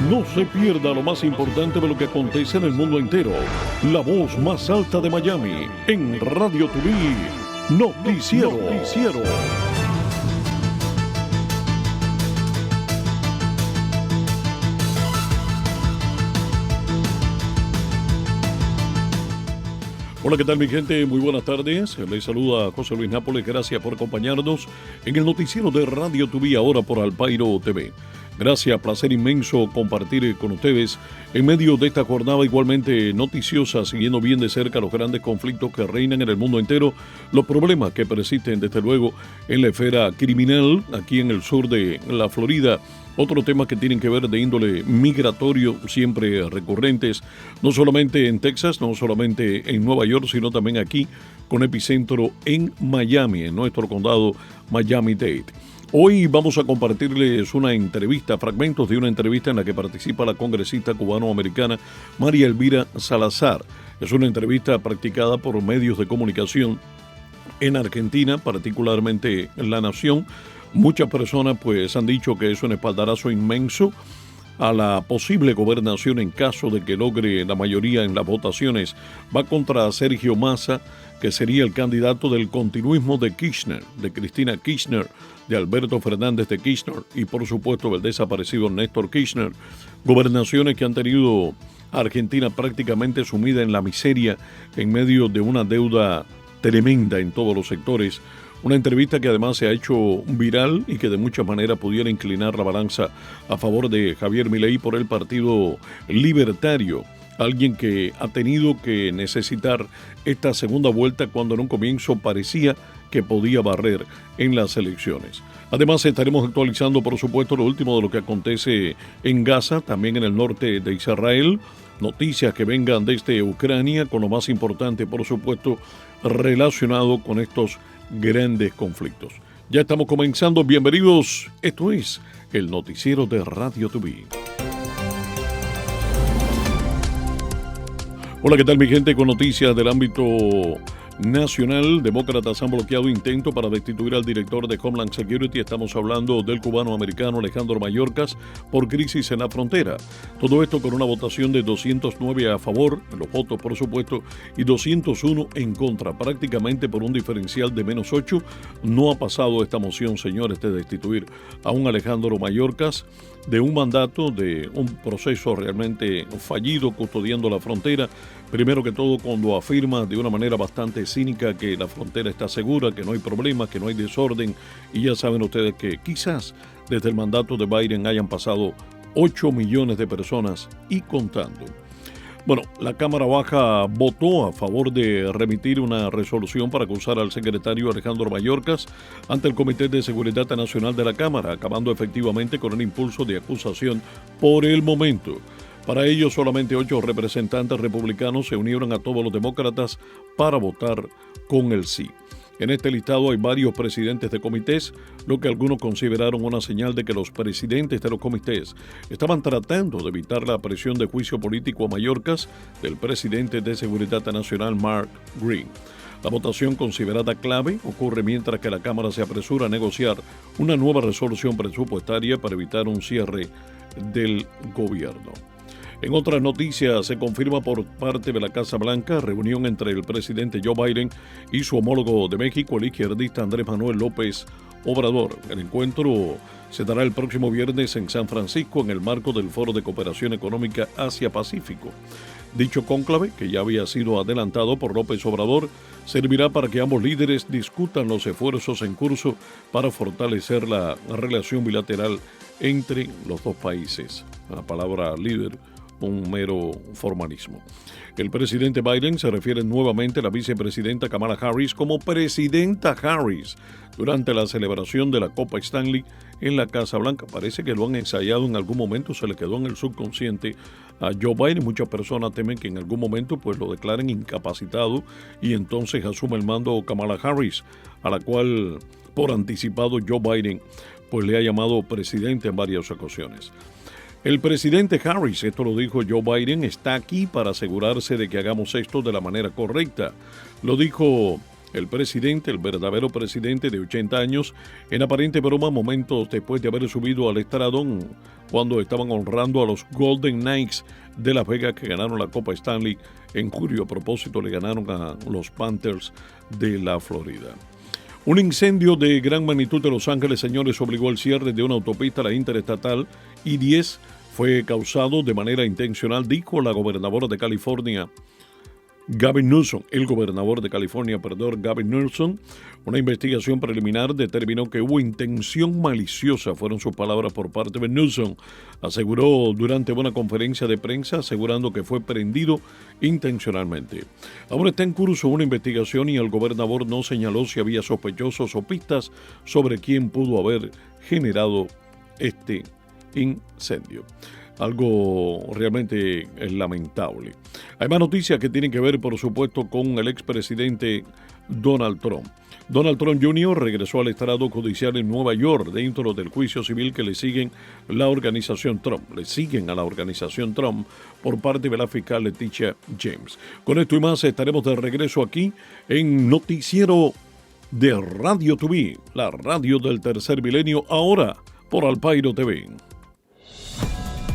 No se pierda lo más importante de lo que acontece en el mundo entero. La voz más alta de Miami en Radio Tuví. Noticiero. Hola, ¿qué tal mi gente? Muy buenas tardes. Les saluda José Luis Nápoles. Gracias por acompañarnos en el noticiero de Radio Tuví, ahora por Alpairo TV. Gracias, placer inmenso compartir con ustedes en medio de esta jornada igualmente noticiosa, siguiendo bien de cerca los grandes conflictos que reinan en el mundo entero, los problemas que persisten desde luego en la esfera criminal aquí en el sur de la Florida. Otros temas que tienen que ver de índole migratorio, siempre recurrentes, no solamente en Texas, no solamente en Nueva York, sino también aquí, con epicentro en Miami, en nuestro condado Miami-Dade. Hoy vamos a compartirles una entrevista, fragmentos de una entrevista en la que participa la congresista cubano-americana María Elvira Salazar. Es una entrevista practicada por medios de comunicación en Argentina, particularmente en La Nación. Muchas personas pues han dicho que es un espaldarazo inmenso a la posible gobernación en caso de que logre la mayoría en las votaciones. Va contra Sergio Massa, que sería el candidato del continuismo de Kirchner, de Cristina Kirchner, de Alberto Fernández de Kirchner y por supuesto el desaparecido Néstor Kirchner. Gobernaciones que han tenido a Argentina prácticamente sumida en la miseria en medio de una deuda tremenda en todos los sectores. Una entrevista que además se ha hecho viral y que de muchas maneras pudiera inclinar la balanza a favor de Javier Milei por el Partido Libertario. Alguien que ha tenido que necesitar esta segunda vuelta cuando en un comienzo parecía que podía barrer en las elecciones. Además estaremos actualizando por supuesto lo último de lo que acontece en Gaza, también en el norte de Israel, noticias que vengan desde Ucrania, con lo más importante por supuesto relacionado con estos grandes conflictos. Ya estamos comenzando, bienvenidos, esto es el noticiero de Radio Tuví. Hola, ¿qué tal mi gente? Con noticias del ámbito nacional, demócratas han bloqueado intento para destituir al director de Homeland Security. Estamos hablando del cubano-americano Alejandro Mayorkas por crisis en la frontera. Todo esto con una votación de 209 a favor, en los votos por supuesto, y 201 en contra, prácticamente por un diferencial de -8. No ha pasado esta moción, señores, de destituir a un Alejandro Mayorkas de un mandato, de un proceso realmente fallido custodiando la frontera. Primero que todo, cuando afirma de una manera bastante cínica que la frontera está segura, que no hay problemas, que no hay desorden, y ya saben ustedes que quizás desde el mandato de Biden hayan pasado 8 millones de personas y contando. Bueno, la Cámara Baja votó a favor de remitir una resolución para acusar al secretario Alejandro Mayorkas ante el Comité de Seguridad Nacional de la Cámara, acabando efectivamente con el impulso de acusación por el momento. Para ello, solamente 8 representantes republicanos se unieron a todos los demócratas para votar con el sí. En este listado hay varios presidentes de comités, lo que algunos consideraron una señal de que los presidentes de los comités estaban tratando de evitar la presión de juicio político a Mayorkas del presidente de Seguridad Nacional, Mark Green. La votación, considerada clave, ocurre mientras que la Cámara se apresura a negociar una nueva resolución presupuestaria para evitar un cierre del gobierno. En otras noticias, se confirma por parte de la Casa Blanca reunión entre el presidente Joe Biden y su homólogo de México, el izquierdista Andrés Manuel López Obrador. El encuentro se dará el próximo viernes en San Francisco en el marco del Foro de Cooperación Económica Asia-Pacífico. Dicho cónclave, que ya había sido adelantado por López Obrador, servirá para que ambos líderes discutan los esfuerzos en curso para fortalecer la relación bilateral entre los dos países. La palabra líder, un mero formalismo. El presidente Biden se refiere nuevamente a la vicepresidenta Kamala Harris como Presidenta Harris durante la celebración de la Copa Stanley en la Casa Blanca. Parece que lo han ensayado en algún momento, se le quedó en el subconsciente a Joe Biden. Muchas personas temen que en algún momento pues lo declaren incapacitado y entonces asuma el mando Kamala Harris, a la cual por anticipado Joe Biden pues le ha llamado presidente en varias ocasiones. El presidente Harris, esto lo dijo Joe Biden, está aquí para asegurarse de que hagamos esto de la manera correcta. Lo dijo el presidente, el verdadero presidente de 80 años, en aparente broma momentos después de haber subido al estrado cuando estaban honrando a los Golden Knights de Las Vegas que ganaron la Copa Stanley. En julio, a propósito, le ganaron a los Panthers de la Florida. Un incendio de gran magnitud de Los Ángeles, señores, obligó al cierre de una autopista, la interestatal I-10. Fue causado de manera intencional, dijo la gobernadora de California, Gavin Newsom. El gobernador de California, Gavin Newsom. Una investigación preliminar determinó que hubo intención maliciosa, fueron sus palabras por parte de Newsom. Aseguró durante una conferencia de prensa, asegurando que fue prendido intencionalmente. Ahora está en curso una investigación y el gobernador no señaló si había sospechosos o pistas sobre quién pudo haber generado este incendio. Algo realmente lamentable. Hay más noticias que tienen que ver, por supuesto, con el expresidente Donald Trump. Donald Trump Jr. regresó al estrado judicial en Nueva York dentro del juicio civil que le siguen a la organización Trump por parte de la fiscal Leticia James. Con esto y más estaremos de regreso aquí en Noticiero de Radio TV, la radio del tercer milenio, ahora por Alpairo TV.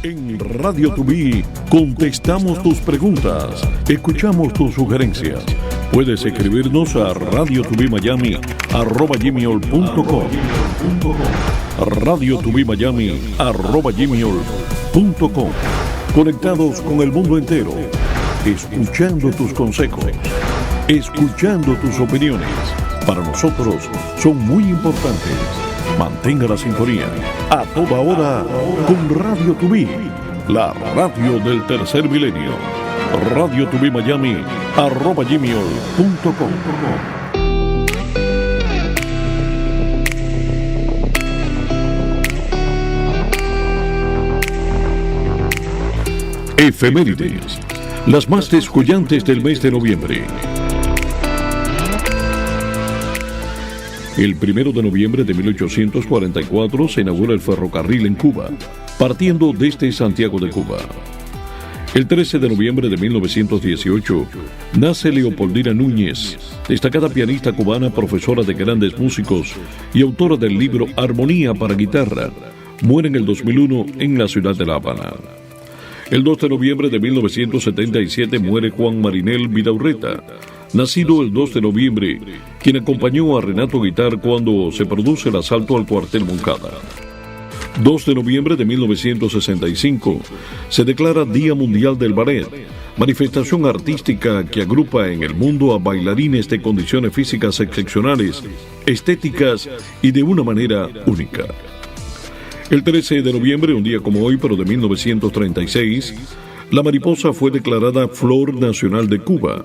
En Radio TV contestamos tus preguntas, escuchamos tus sugerencias. Puedes escribirnos a radiotvmiami@gmail.com, radiotvmiami@gmail.com. Conectados con el mundo entero, escuchando tus consejos, escuchando tus opiniones. Para nosotros son muy importantes. Mantenga la sintonía a toda hora con Radio TV, la radio del tercer milenio. radiotvmiami@gmail.com. Efemérides, las más descollantes del mes de noviembre. El 1 de noviembre de 1844 se inaugura el ferrocarril en Cuba, partiendo desde Santiago de Cuba. El 13 de noviembre de 1918 nace Leopoldina Núñez, destacada pianista cubana, profesora de grandes músicos y autora del libro Armonía para guitarra. Muere en el 2001 en la ciudad de La Habana. El 2 de noviembre de 1977 muere Juan Marinel Vidaurreta, nacido el 2 de noviembre, quien acompañó a Renato Guitar cuando se produce el asalto al cuartel Moncada. 2 de noviembre de 1965 se declara Día Mundial del Ballet, manifestación artística que agrupa en el mundo a bailarines de condiciones físicas excepcionales, estéticas y de una manera única. El 13 de noviembre, un día como hoy, pero de 1936, la mariposa fue declarada Flor Nacional de Cuba,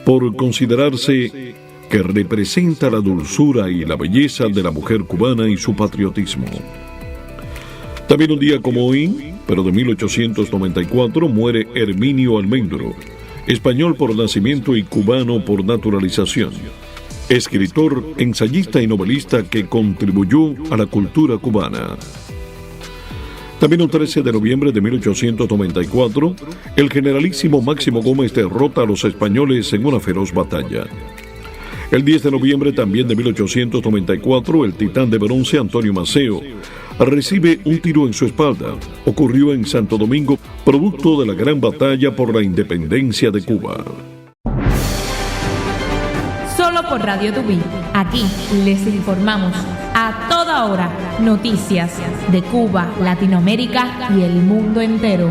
por considerarse que representa la dulzura y la belleza de la mujer cubana y su patriotismo. También un día como hoy, pero de 1894, muere Herminio Almendro, español por nacimiento y cubano por naturalización, escritor, ensayista y novelista que contribuyó a la cultura cubana. También un 13 de noviembre de 1894, el generalísimo Máximo Gómez derrota a los españoles en una feroz batalla. El 10 de noviembre también de 1894, el titán de bronce Antonio Maceo recibe un tiro en su espalda. Ocurrió en Santo Domingo, producto de la gran batalla por la independencia de Cuba. Solo por Radio TV. Aquí les informamos a toda hora noticias de Cuba, Latinoamérica y el mundo entero.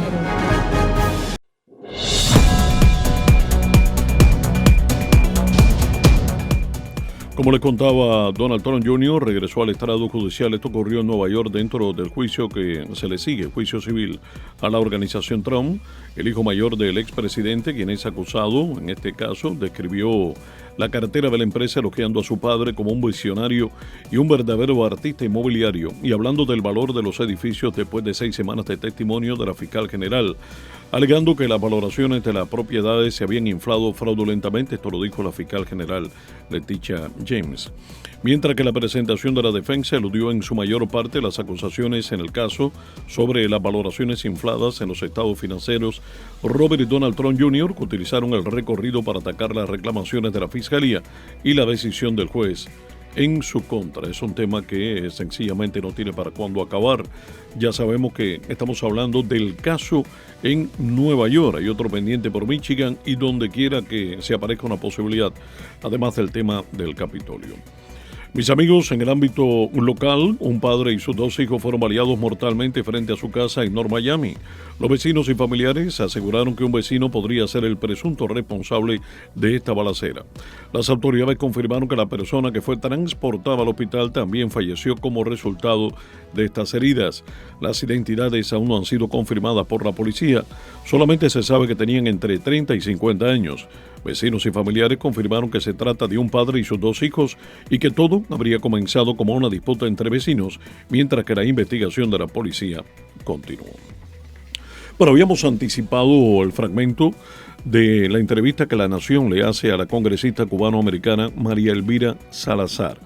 Como les contaba, Donald Trump Jr. regresó al estrado judicial. Esto ocurrió en Nueva York dentro del juicio que se le sigue, juicio civil a la organización Trump. El hijo mayor del expresidente, quien es acusado, en este caso, describió la cartera de la empresa elogiando a su padre como un visionario y un verdadero artista inmobiliario, y hablando del valor de los edificios después de 6 semanas de testimonio de la fiscal general, alegando que las valoraciones de las propiedades se habían inflado fraudulentamente. Esto lo dijo la fiscal general Leticia James. Mientras que la presentación de la defensa eludió en su mayor parte las acusaciones en el caso sobre las valoraciones infladas en los estados financieros, Robert y Donald Trump Jr. utilizaron el recorrido para atacar las reclamaciones de la fiscalía y la decisión del juez en su contra. Es un tema que sencillamente no tiene para cuándo acabar. Ya sabemos que estamos hablando del caso en Nueva York. Hay otro pendiente por Michigan y donde quiera que se aparezca una posibilidad, además del tema del Capitolio. Mis amigos, en el ámbito local, un padre y sus 2 hijos fueron baleados mortalmente frente a su casa en North Miami. Los vecinos y familiares aseguraron que un vecino podría ser el presunto responsable de esta balacera. Las autoridades confirmaron que la persona que fue transportada al hospital también falleció como resultado de estas heridas. Las identidades aún no han sido confirmadas por la policía. Solamente se sabe que tenían entre 30 y 50 años. Vecinos y familiares confirmaron que se trata de un padre y sus 2 hijos y que todo habría comenzado como una disputa entre vecinos, mientras que la investigación de la policía continuó. Bueno, habíamos anticipado el fragmento de la entrevista que La Nación le hace a la congresista cubano-americana María Elvira Salazar.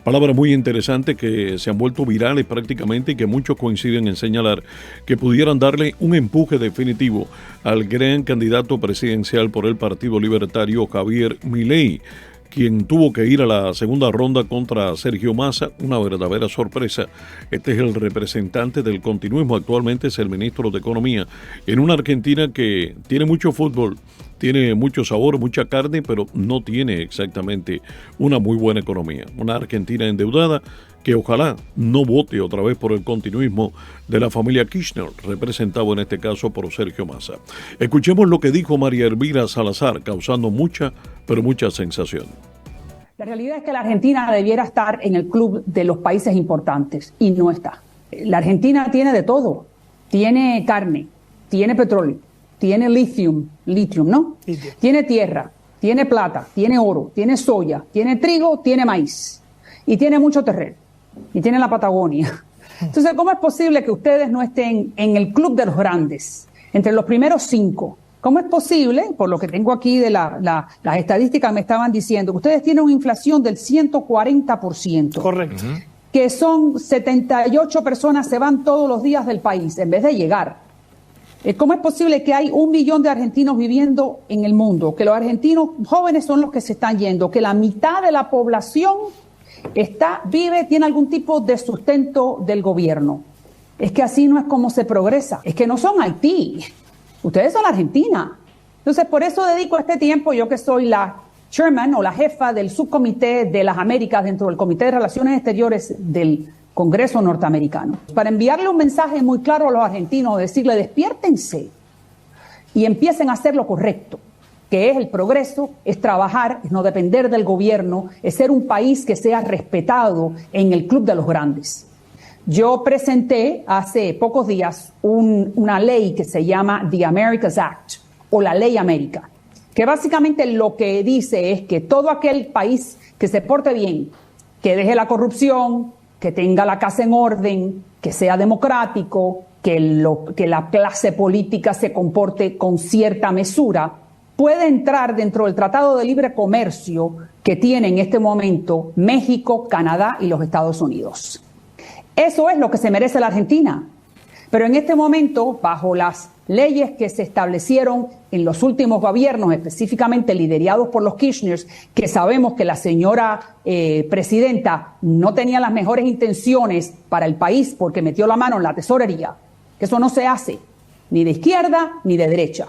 Palabras muy interesantes que se han vuelto virales prácticamente y que muchos coinciden en señalar que pudieran darle un empuje definitivo al gran candidato presidencial por el Partido Libertario, Javier Milei, quien tuvo que ir a la segunda ronda contra Sergio Massa, una verdadera sorpresa. Este es el representante del continuismo, actualmente es el ministro de Economía, en una Argentina que tiene mucho fútbol, tiene mucho sabor, mucha carne, pero no tiene exactamente una muy buena economía. Una Argentina endeudada que ojalá no vote otra vez por el continuismo de la familia Kirchner, representado en este caso por Sergio Massa. Escuchemos lo que dijo María Elvira Salazar, causando mucha, pero mucha sensación. La realidad es que la Argentina debiera estar en el club de los países importantes y no está. La Argentina tiene de todo. Tiene carne, tiene petróleo, tiene litio, ¿no? Tiene tierra, tiene plata, tiene oro, tiene soya, tiene trigo, tiene maíz y tiene mucho terreno y tiene la Patagonia. Entonces, ¿cómo es posible que ustedes no estén en el club de los grandes, entre los primeros 5? ¿Cómo es posible, por lo que tengo aquí de las estadísticas me estaban diciendo, que ustedes tienen una inflación del 140%? Correcto. Que son 78 personas se van todos los días del país en vez de llegar. ¿Cómo es posible que hay 1 millón de argentinos viviendo en el mundo? Que los argentinos jóvenes son los que se están yendo, que la mitad de la población tiene algún tipo de sustento del gobierno. Es que así no es como se progresa. Es que no son Haití. Ustedes son Argentina. Entonces, por eso dedico este tiempo, yo que soy la chairman o la jefa del subcomité de las Américas dentro del Comité de Relaciones Exteriores del Congreso norteamericano, para enviarle un mensaje muy claro a los argentinos, decirle despiértense y empiecen a hacer lo correcto, que es el progreso, es trabajar, es no depender del gobierno, es ser un país que sea respetado en el club de los grandes. Yo presenté hace pocos días una ley que se llama The Americas Act o la Ley América, que básicamente lo que dice es que todo aquel país que se porte bien, que deje la corrupción, que tenga la casa en orden, que sea democrático, que la clase política se comporte con cierta mesura, puede entrar dentro del Tratado de Libre Comercio que tiene en este momento México, Canadá y los Estados Unidos. Eso es lo que se merece la Argentina. Pero en este momento, bajo las leyes que se establecieron en los últimos gobiernos, específicamente liderados por los Kirchners, que sabemos que la señora presidenta no tenía las mejores intenciones para el país porque metió la mano en la tesorería, que eso no se hace ni de izquierda ni de derecha,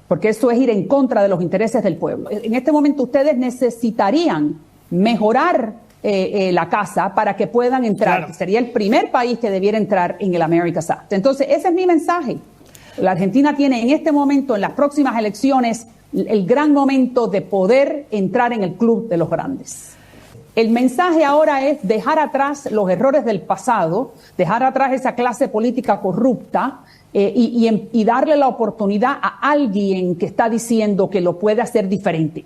porque eso es ir en contra de los intereses del pueblo. En este momento ustedes necesitarían mejorar la casa para que puedan entrar. Claro. Sería el primer país que debiera entrar en el Americas Act. Entonces, ese es mi mensaje. La Argentina tiene en este momento, en las próximas elecciones, el gran momento de poder entrar en el club de los grandes. El mensaje ahora es dejar atrás los errores del pasado, dejar atrás esa clase política corrupta y darle la oportunidad a alguien que está diciendo que lo puede hacer diferente.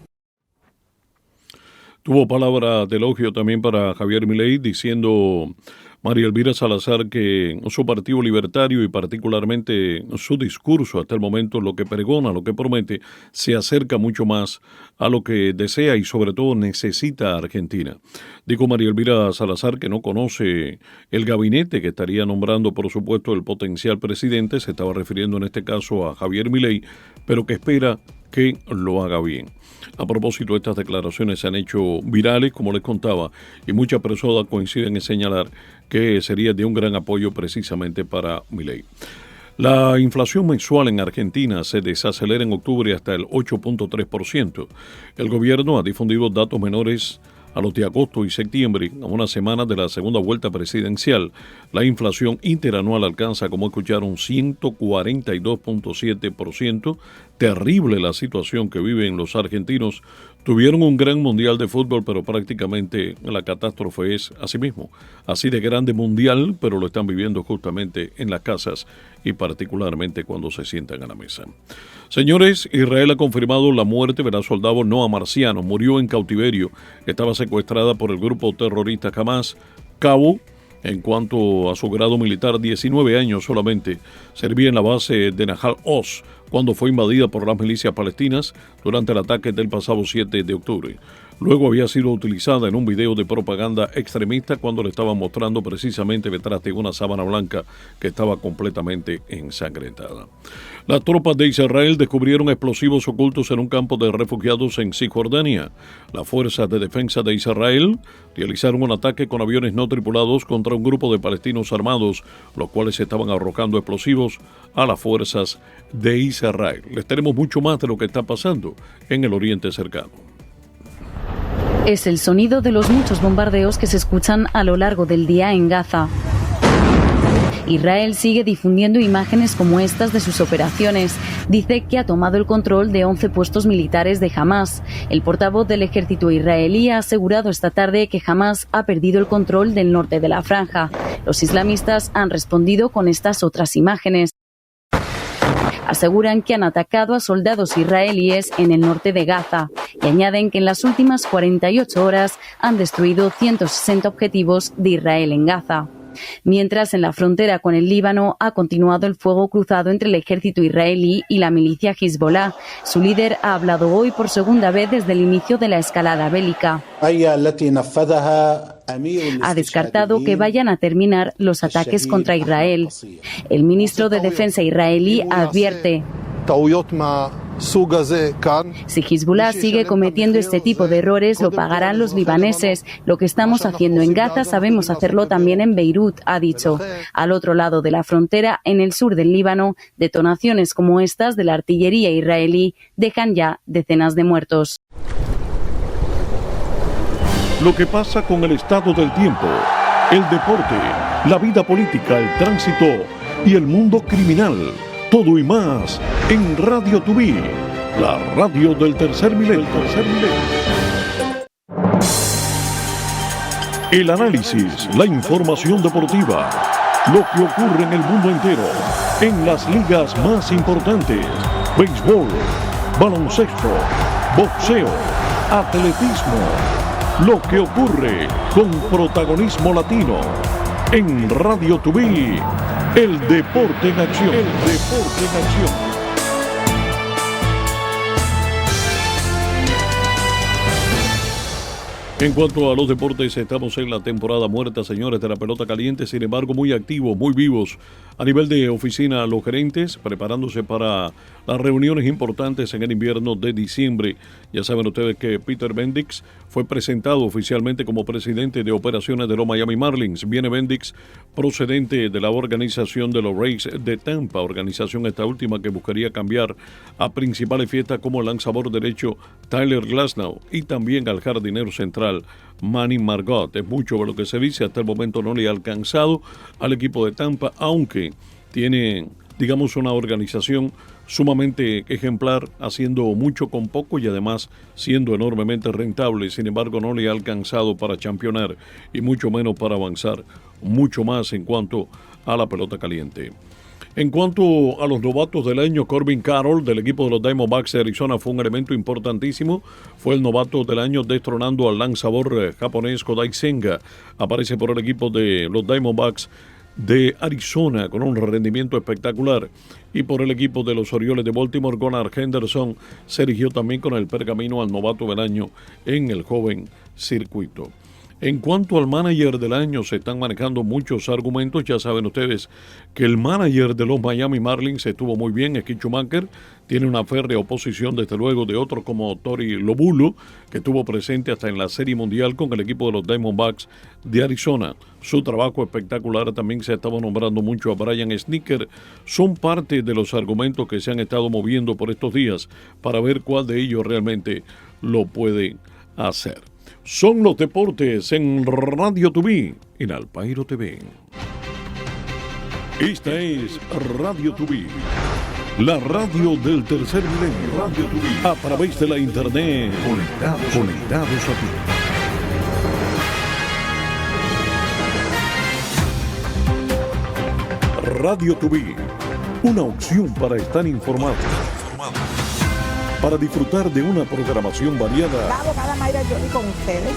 Tuvo palabra de elogio también para Javier Milei, diciendo María Elvira Salazar que su partido libertario y particularmente su discurso hasta el momento, lo que pregona, lo que promete, se acerca mucho más a lo que desea y sobre todo necesita Argentina. Dijo María Elvira Salazar que no conoce el gabinete que estaría nombrando, por supuesto, el potencial presidente, se estaba refiriendo en este caso a Javier Milei, pero que espera que lo haga bien. A propósito, estas declaraciones se han hecho virales, como les contaba, y muchas personas coinciden en señalar que sería de un gran apoyo precisamente para Milei. La inflación mensual en Argentina se desacelera en octubre hasta el 8.3%. El gobierno ha difundido datos menores a los de agosto y septiembre, a una semana de la segunda vuelta presidencial. La inflación interanual alcanza, como escucharon, 142.7%. Terrible la situación que viven los argentinos. Tuvieron un gran mundial de fútbol, pero prácticamente la catástrofe es así mismo. Así de grande mundial, pero lo están viviendo justamente en las casas y particularmente cuando se sientan a la mesa. Señores, Israel ha confirmado la muerte de la soldado Noa Marciano. Murió en cautiverio. Estaba secuestrada por el grupo terrorista Hamas. Cabo, en cuanto a su grado militar, 19 años solamente. Servía en la base de Nahal Oz cuando fue invadida por las milicias palestinas durante el ataque del pasado 7 de octubre. Luego había sido utilizada en un video de propaganda extremista cuando le estaban mostrando precisamente detrás de una sábana blanca que estaba completamente ensangrentada. Las tropas de Israel descubrieron explosivos ocultos en un campo de refugiados en Cisjordania. Las fuerzas de defensa de Israel realizaron un ataque con aviones no tripulados contra un grupo de palestinos armados, los cuales estaban arrojando explosivos a las fuerzas de Israel. Les tenemos mucho más de lo que está pasando en el Oriente Cercano. Es el sonido de los muchos bombardeos que se escuchan a lo largo del día en Gaza. Israel sigue difundiendo imágenes como estas de sus operaciones. Dice que ha tomado el control de 11 puestos militares de Hamás. El portavoz del ejército israelí ha asegurado esta tarde que Hamás ha perdido el control del norte de la franja. Los islamistas han respondido con estas otras imágenes. Aseguran que han atacado a soldados israelíes en el norte de Gaza y añaden que en las últimas 48 horas han destruido 160 objetivos de Israel en Gaza. Mientras, en la frontera con el Líbano ha continuado el fuego cruzado entre el ejército israelí y la milicia Hezbollah. Su líder ha hablado hoy por segunda vez desde el inicio de la escalada bélica. Ha descartado que vayan a terminar los ataques contra Israel. El ministro de Defensa israelí advierte: si Hezbollah sigue cometiendo este tipo de errores, lo pagarán los libaneses. Lo que estamos haciendo en Gaza sabemos hacerlo también en Beirut, ha dicho. Al otro lado de la frontera, en el sur del Líbano, detonaciones como estas de la artillería israelí dejan ya decenas de muertos. Lo que pasa con el estado del tiempo, el deporte, la vida política, el tránsito y el mundo criminal. Todo y más en Radio Tubí, la radio del tercer milenio. El análisis, la información deportiva, lo que ocurre en el mundo entero, en las ligas más importantes: béisbol, baloncesto, boxeo, atletismo. Lo que ocurre con protagonismo latino en Radio Tubí. El deporte en acción. El deporte en acción. En cuanto a los deportes, estamos en la temporada muerta, señores, de la pelota caliente. Sin embargo, muy activos, muy vivos. A nivel de oficina, los gerentes preparándose para las reuniones importantes en el invierno de diciembre. Ya saben ustedes que Peter Bendix fue presentado oficialmente como presidente de operaciones de los Miami Marlins. Viene Bendix procedente de la organización de los Rays de Tampa, organización esta última que buscaría cambiar a principales fiestas como el lanzador derecho Tyler Glasnow y también al jardinero central Manny Margot. Es mucho de lo que se dice, hasta el momento no le ha alcanzado al equipo de Tampa, aunque tiene, digamos, una organización sumamente ejemplar, haciendo mucho con poco y además siendo enormemente rentable. Sin embargo, no le ha alcanzado para championar y mucho menos para avanzar mucho más en cuanto a la pelota caliente. En cuanto a los novatos del año, Corbin Carroll del equipo de los Diamondbacks de Arizona fue un elemento importantísimo. Fue el novato del año destronando al lanzador japonés Kodai Senga. Aparece por el equipo de los Diamondbacks de Arizona con un rendimiento espectacular. Y por el equipo de los Orioles de Baltimore, Gunnar Henderson se erigió también con el pergamino al novato del año en el joven circuito. En cuanto al manager del año, se están manejando muchos argumentos. Ya saben ustedes que el manager de los Miami Marlins estuvo muy bien, Skip Schumaker. Tiene una férrea oposición, desde luego, de otros como Tori Lobulo, que estuvo presente hasta en la Serie Mundial con el equipo de los Diamondbacks de Arizona. Su trabajo espectacular. También se estaba nombrando mucho a Brian Snitker. Son parte de los argumentos que se han estado moviendo por estos días para ver cuál de ellos realmente lo puede hacer. Son los deportes en Radio TV, en Alpairo TV. Esta es Radio TV, la radio del tercer milenio. Radio TV, a través de la internet, conectados a ti. Radio TV, una opción para estar informado. Para disfrutar de una programación variada. La abogada Mayra Jolie con ustedes.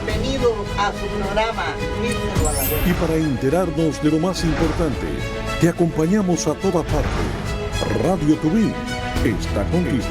Bienvenidos a su programa Mister Guadalupe. Y para enterarnos de lo más importante, te acompañamos a toda parte. Radio TV está contigo.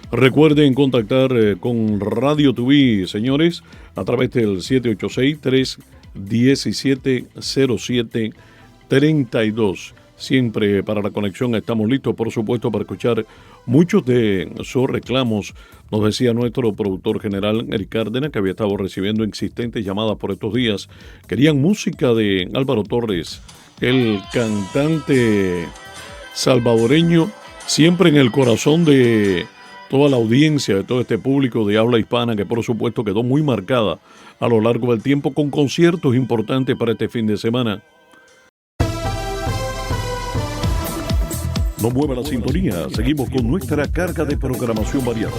Recuerden contactar con Radio TV, señores, a través del 786-317-0732. Siempre para la conexión estamos listos, por supuesto, para escuchar muchos de sus reclamos. Nos decía nuestro productor general, Eric Cárdenas, que había estado recibiendo insistentes llamadas por estos días. Querían música de Álvaro Torres, el cantante salvadoreño, siempre en el corazón de toda la audiencia, de todo este público de habla hispana, que por supuesto quedó muy marcada a lo largo del tiempo con conciertos importantes para este fin de semana. No mueva la sintonía, seguimos con nuestra carga de programación variada.